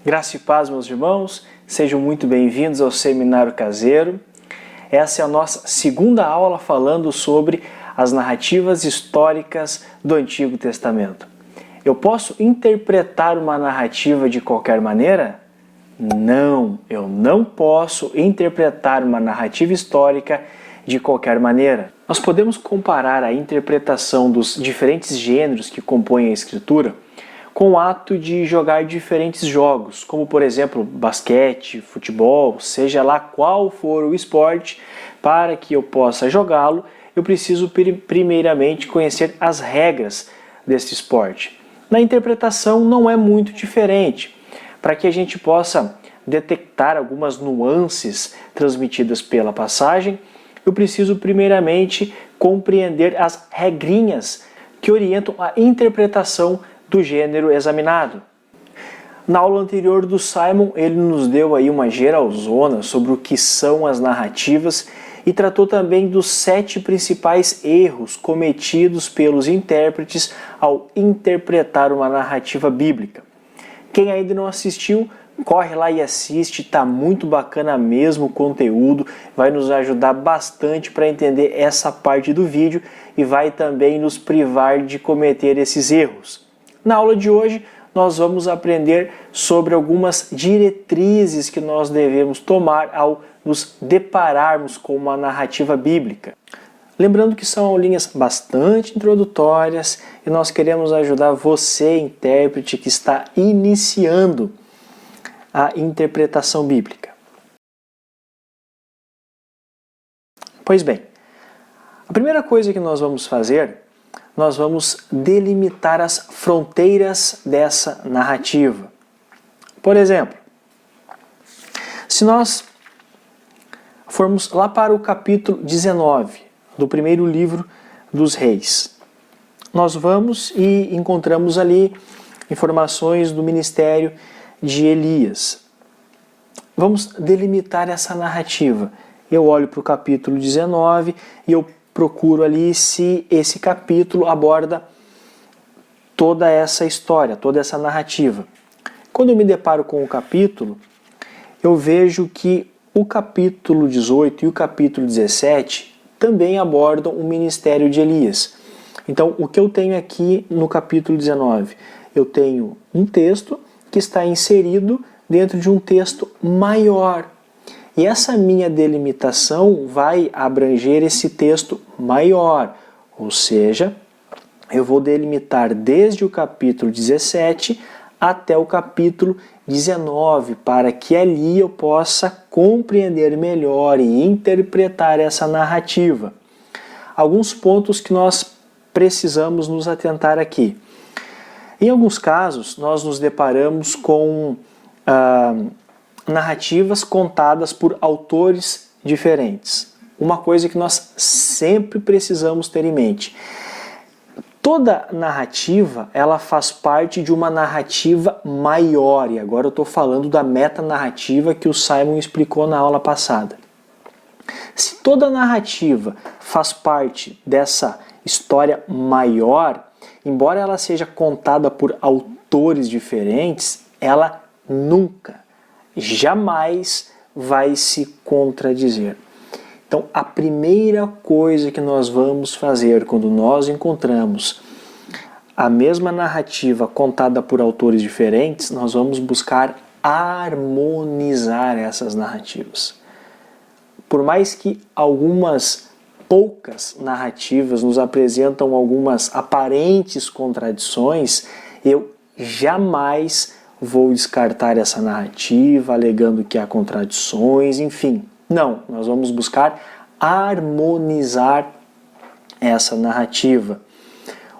Graça e paz, meus irmãos, sejam muito bem-vindos ao Seminário Caseiro. Essa é a nossa segunda aula falando sobre as narrativas históricas do Antigo Testamento. Eu posso interpretar uma narrativa de qualquer maneira? Não, eu não posso interpretar uma narrativa histórica de qualquer maneira. Nós podemos comparar a interpretação dos diferentes gêneros que compõem a Escritura com o ato de jogar diferentes jogos, como por exemplo basquete, futebol, seja lá qual for o esporte. Para que eu possa jogá-lo, eu preciso primeiramente conhecer as regras desse esporte. Na interpretação não é muito diferente. Para que a gente possa detectar algumas nuances transmitidas pela passagem, eu preciso primeiramente compreender as regrinhas que orientam a interpretação do gênero examinado. Na aula anterior do Simon, ele nos deu aí uma geralzona sobre o que são as narrativas e tratou também dos 7 principais erros cometidos pelos intérpretes ao interpretar uma narrativa bíblica. Quem ainda não assistiu, corre lá e assiste, tá muito bacana mesmo o conteúdo, vai nos ajudar bastante para entender essa parte do vídeo e vai também nos privar de cometer esses erros. Na aula de hoje, nós vamos aprender sobre algumas diretrizes que nós devemos tomar ao nos depararmos com uma narrativa bíblica. Lembrando que são aulinhas bastante introdutórias e nós queremos ajudar você, intérprete, que está iniciando a interpretação bíblica. Pois bem, a primeira coisa que nós vamos fazer, nós vamos delimitar as fronteiras dessa narrativa. Por exemplo, se nós formos lá para o capítulo 19 do primeiro livro dos Reis, nós vamos e encontramos ali informações do ministério de Elias. Vamos delimitar essa narrativa. Eu olho para o capítulo 19 e eu procuro ali se esse capítulo aborda toda essa história, toda essa narrativa. Quando eu me deparo com o capítulo, eu vejo que o capítulo 18 e o capítulo 17 também abordam o ministério de Elias. Então, o que eu tenho aqui no capítulo 19? Eu tenho um texto que está inserido dentro de um texto maior. E essa minha delimitação vai abranger esse texto maior, ou seja, eu vou delimitar desde o capítulo 17 até o capítulo 19, para que ali eu possa compreender melhor e interpretar essa narrativa. Alguns pontos que nós precisamos nos atentar aqui. Em alguns casos, nós nos deparamos com narrativas contadas por autores diferentes. Uma coisa que nós sempre precisamos ter em mente. Toda narrativa, ela faz parte de uma narrativa maior. E agora eu estou falando da metanarrativa que o Simon explicou na aula passada. Se toda narrativa faz parte dessa história maior, embora ela seja contada por autores diferentes, ela nunca, jamais vai se contradizer. Então, a primeira coisa que nós vamos fazer quando nós encontramos a mesma narrativa contada por autores diferentes, nós vamos buscar harmonizar essas narrativas. Por mais que algumas poucas narrativas nos apresentam algumas aparentes contradições, eu jamais vou descartar essa narrativa, alegando que há contradições, enfim. Não, nós vamos buscar harmonizar essa narrativa.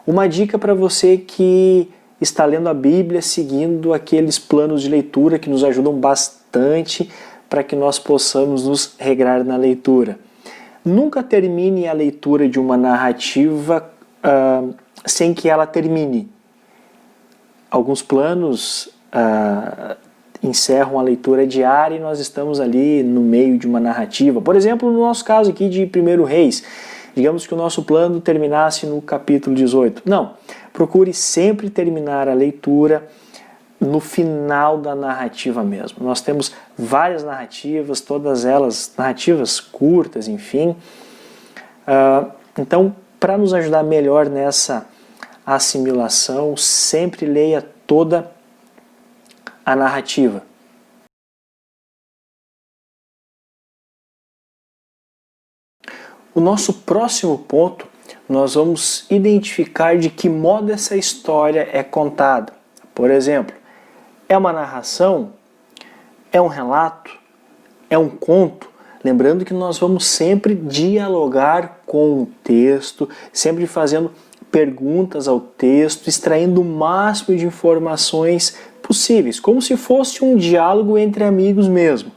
Uma dica para você que está lendo a Bíblia seguindo aqueles planos de leitura que nos ajudam bastante para que nós possamos nos regrar na leitura. Nunca termine a leitura de uma narrativa sem que ela termine. Alguns planos encerram a leitura diária e nós estamos ali no meio de uma narrativa. Por exemplo, no nosso caso aqui de 1 Reis. Digamos que o nosso plano terminasse no capítulo 18. Não, procure sempre terminar a leitura no final da narrativa mesmo. Nós temos várias narrativas, todas elas narrativas curtas, enfim. Então, para nos ajudar melhor nessa assimilação, sempre leia toda a narrativa. O nosso próximo ponto, nós vamos identificar de que modo essa história é contada. Por exemplo, é uma narração? É um relato? É um conto? Lembrando que nós vamos sempre dialogar com o texto, sempre fazendo perguntas ao texto, extraindo o máximo de informações possíveis, como se fosse um diálogo entre amigos mesmo.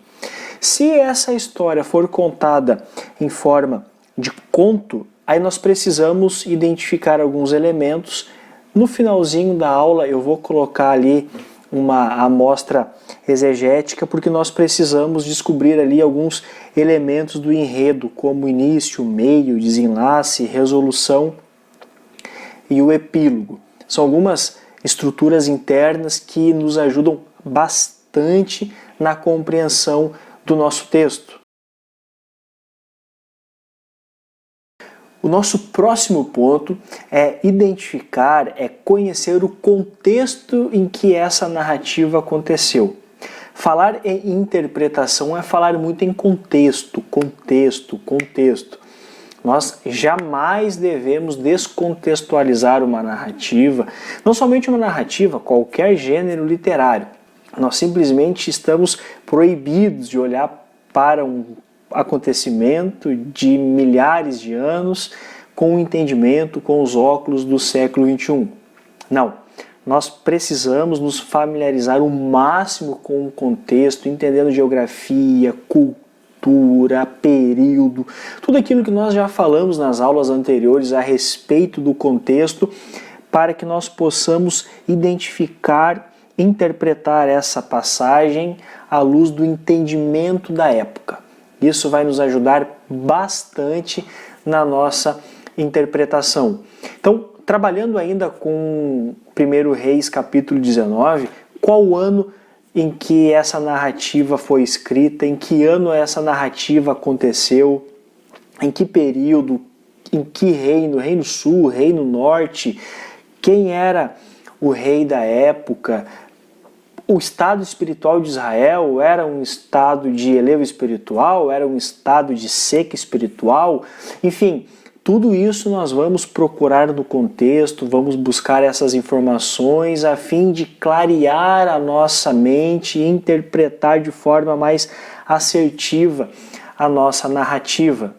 Se essa história for contada em forma de conto, aí nós precisamos identificar alguns elementos. No finalzinho da aula eu vou colocar ali uma amostra exegética, porque nós precisamos descobrir ali alguns elementos do enredo, como início, meio, desenlace, resolução e o epílogo. São algumas estruturas internas que nos ajudam bastante na compreensão do nosso texto. O nosso próximo ponto é identificar, é conhecer o contexto em que essa narrativa aconteceu. Falar em interpretação é falar muito em contexto. Nós jamais devemos descontextualizar uma narrativa, não somente uma narrativa, qualquer gênero literário. Nós simplesmente estamos proibidos de olhar para um acontecimento de milhares de anos com o entendimento, com os óculos do século XXI. Não, nós precisamos nos familiarizar o máximo com o contexto, entendendo geografia, cultura, período, tudo aquilo que nós já falamos nas aulas anteriores a respeito do contexto, para que nós possamos identificar, interpretar essa passagem à luz do entendimento da época. Isso vai nos ajudar bastante na nossa interpretação. Então, trabalhando ainda com 1 Reis capítulo 19, qual o ano em que essa narrativa foi escrita, em que ano essa narrativa aconteceu, em que período, em que reino, Reino Sul, Reino Norte, quem era o rei da época. O estado espiritual de Israel era um estado de elevo espiritual, era um estado de seca espiritual, enfim, tudo isso nós vamos procurar no contexto, vamos buscar essas informações a fim de clarear a nossa mente e interpretar de forma mais assertiva a nossa narrativa.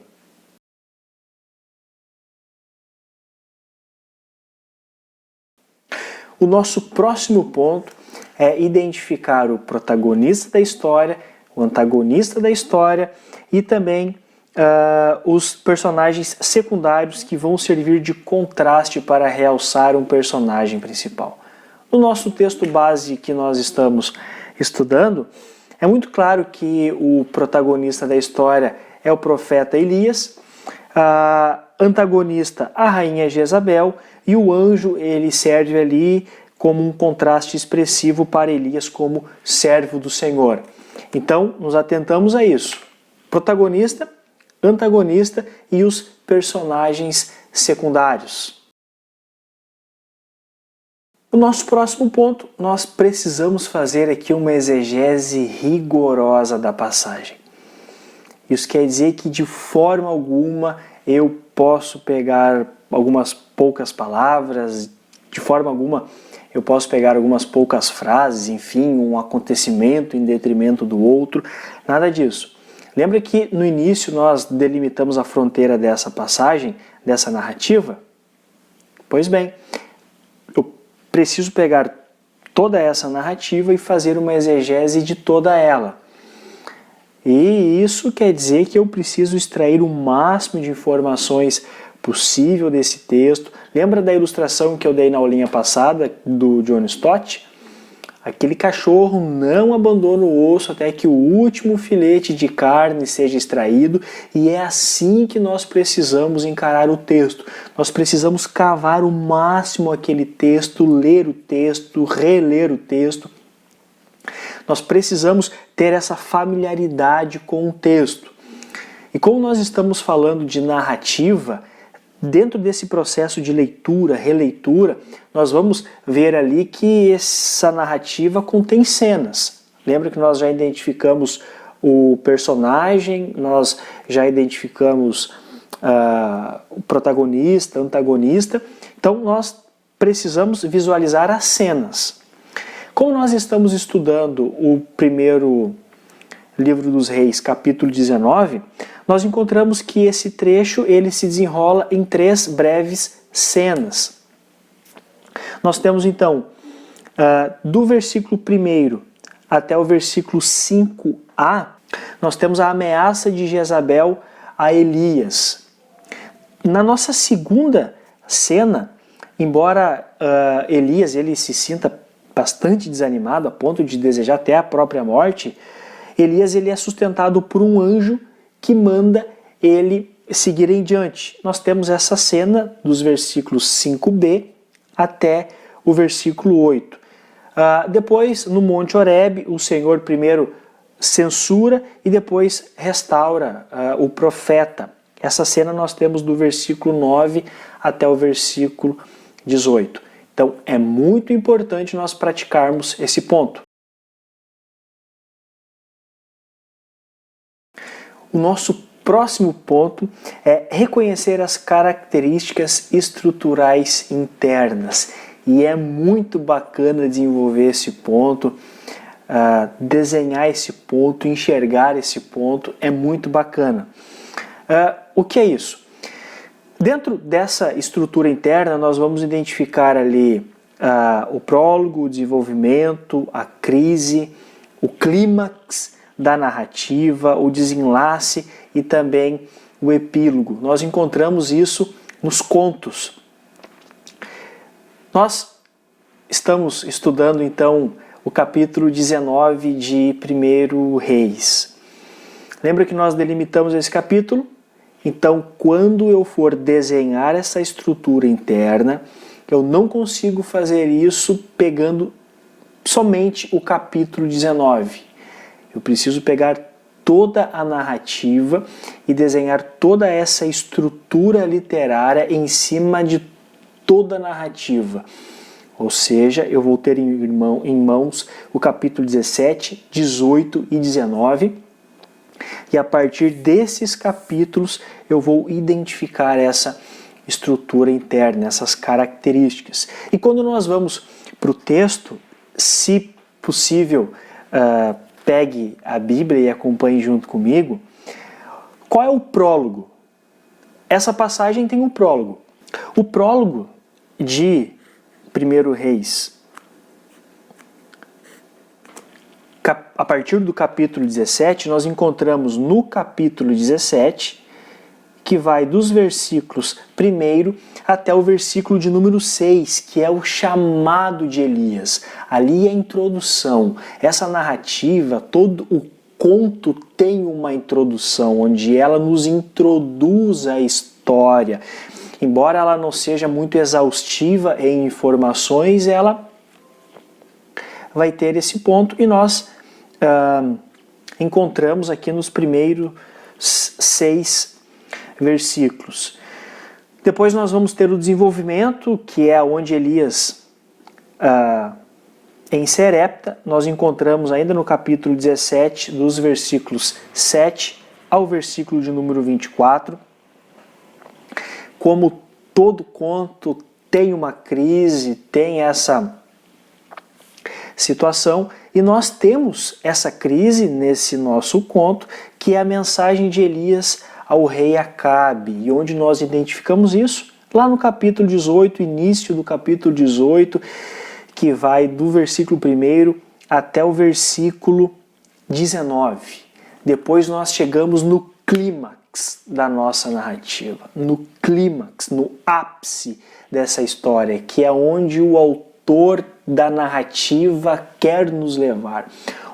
O nosso próximo ponto é identificar o protagonista da história, o antagonista da história e também os personagens secundários que vão servir de contraste para realçar um personagem principal. No nosso texto base que nós estamos estudando, é muito claro que o protagonista da história é o profeta Elias, a antagonista a rainha Jezabel e o anjo ele serve ali como um contraste expressivo para Elias como servo do Senhor. Então, nos atentamos a isso. Protagonista, antagonista e os personagens secundários. O nosso próximo ponto, nós precisamos fazer aqui uma exegese rigorosa da passagem. Isso quer dizer que de forma alguma eu posso pegar algumas poucas palavras, de forma alguma eu posso pegar algumas poucas frases, enfim, um acontecimento em detrimento do outro, nada disso. Lembra que no início nós delimitamos a fronteira dessa passagem, dessa narrativa? Pois bem, eu preciso pegar toda essa narrativa e fazer uma exegese de toda ela. E isso quer dizer que eu preciso extrair o máximo de informações possível desse texto. Lembra da ilustração que eu dei na aulinha passada do John Stott? Aquele cachorro não abandona o osso até que o último filete de carne seja extraído, e é assim que nós precisamos encarar o texto. Nós precisamos cavar o máximo aquele texto, ler o texto, reler o texto. Nós precisamos ter essa familiaridade com o texto. E como nós estamos falando de narrativa, dentro desse processo de leitura, releitura, nós vamos ver ali que essa narrativa contém cenas. Lembra que nós já identificamos o personagem, nós já identificamos o protagonista, antagonista. Então nós precisamos visualizar as cenas. Como nós estamos estudando o primeiro livro dos Reis, capítulo 19, nós encontramos que esse trecho ele se desenrola em 3 breves cenas. Nós temos então, do versículo 1 até o versículo 5a, nós temos a ameaça de Jezabel a Elias. Na nossa segunda cena, embora Elias ele se sinta bastante desanimado, a ponto de desejar até a própria morte, Elias ele é sustentado por um anjo que manda ele seguir em diante. Nós temos essa cena dos versículos 5b até o versículo 8. Depois, no Monte Horebe, o Senhor primeiro censura e depois restaura o profeta. Essa cena nós temos do versículo 9 até o versículo 18. Então, é muito importante nós praticarmos esse ponto. O nosso próximo ponto é reconhecer as características estruturais internas. E é muito bacana desenvolver esse ponto, desenhar esse ponto, enxergar esse ponto, é muito bacana. O que é isso? Dentro dessa estrutura interna, nós vamos identificar ali o prólogo, o desenvolvimento, a crise, o clímax da narrativa, o desenlace e também o epílogo. Nós encontramos isso nos contos. Nós estamos estudando então o capítulo 19 de 1 Reis. Lembra que nós delimitamos esse capítulo? Então, quando eu for desenhar essa estrutura interna, eu não consigo fazer isso pegando somente o capítulo 19. Eu preciso pegar toda a narrativa e desenhar toda essa estrutura literária em cima de toda a narrativa. Ou seja, eu vou ter em mãos o capítulo 17, 18 e 19. E a partir desses capítulos eu vou identificar essa estrutura interna, essas características. E quando nós vamos para o texto, se possível, pegue a Bíblia e acompanhe junto comigo. Qual é o prólogo? Essa passagem tem um prólogo. O prólogo de 1 Reis, a partir do capítulo 17, nós encontramos no capítulo 17, que vai dos versículos 1 até o versículo de número 6, que é o chamado de Elias. Ali é a introdução. Essa narrativa, todo o conto tem uma introdução, onde ela nos introduz a história. Embora ela não seja muito exaustiva em informações, ela vai ter esse ponto e nós encontramos aqui nos primeiros 6 versículos. Depois nós vamos ter o desenvolvimento, que é onde Elias em Serepta. Nós encontramos ainda no capítulo 17, dos versículos 7 ao versículo de número 24. Como todo conto tem uma crise, tem essa situação, e nós temos essa crise nesse nosso conto, que é a mensagem de Elias ao rei Acabe. E onde nós identificamos isso? Lá no capítulo 18, início do capítulo 18, que vai do versículo 1 até o versículo 19. Depois nós chegamos no clímax da nossa narrativa, no clímax, no ápice dessa história, que é onde o autor da narrativa quer nos levar.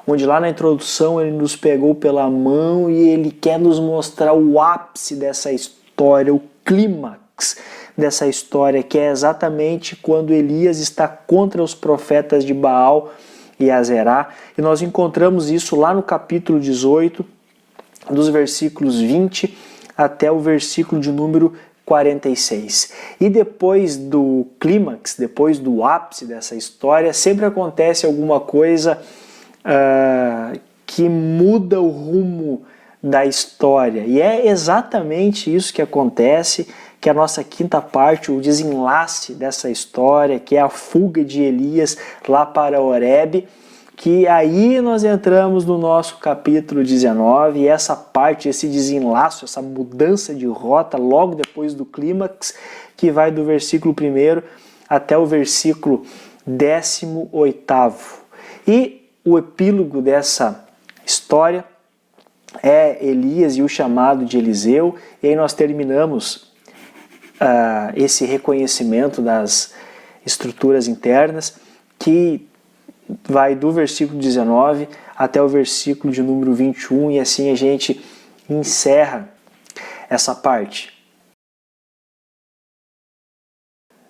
Onde lá na introdução ele nos pegou pela mão e ele quer nos mostrar o ápice dessa história, o clímax dessa história, que é exatamente quando Elias está contra os profetas de Baal e Azerá. E nós encontramos isso lá no capítulo 18, dos versículos 20 até o versículo de número 46. E depois do clímax, depois do ápice dessa história, sempre acontece alguma coisa que muda o rumo da história. E é exatamente isso que acontece, que é a nossa quinta parte, o desenlace dessa história, que é a fuga de Elias lá para Horebe, que aí nós entramos no nosso capítulo 19, e essa parte, esse desenlace, essa mudança de rota logo depois do clímax, que vai do versículo 1 até o versículo 18º. E o epílogo dessa história é Elias e o chamado de Eliseu, e aí nós terminamos esse reconhecimento das estruturas internas, que vai do versículo 19 até o versículo de número 21, e assim a gente encerra essa parte.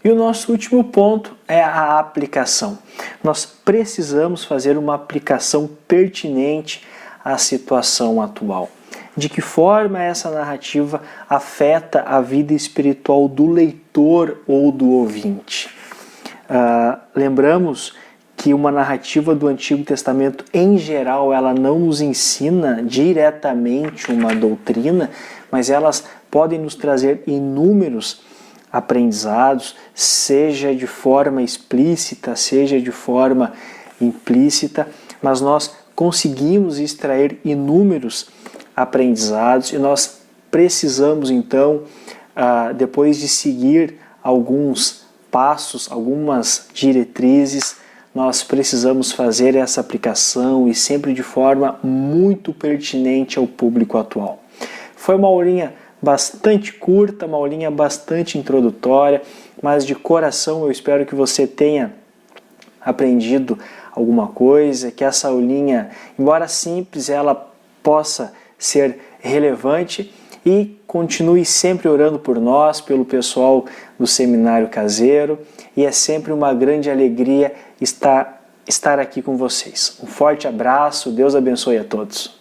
E o nosso último ponto é a aplicação. Nós precisamos fazer uma aplicação pertinente à situação atual. De que forma essa narrativa afeta a vida espiritual do leitor ou do ouvinte? Lembramos que uma narrativa do Antigo Testamento, em geral, ela não nos ensina diretamente uma doutrina, mas elas podem nos trazer inúmeros aprendizados, seja de forma explícita, seja de forma implícita, mas nós conseguimos extrair inúmeros aprendizados e nós precisamos então, depois de seguir alguns passos, algumas diretrizes, nós precisamos fazer essa aplicação e sempre de forma muito pertinente ao público atual. Foi uma aulinha bastante curta, uma aulinha bastante introdutória, mas de coração eu espero que você tenha aprendido alguma coisa, que essa aulinha, embora simples, ela possa ser relevante, e continue sempre orando por nós, pelo pessoal do Seminário Caseiro, e é sempre uma grande alegria estar aqui com vocês. Um forte abraço, Deus abençoe a todos.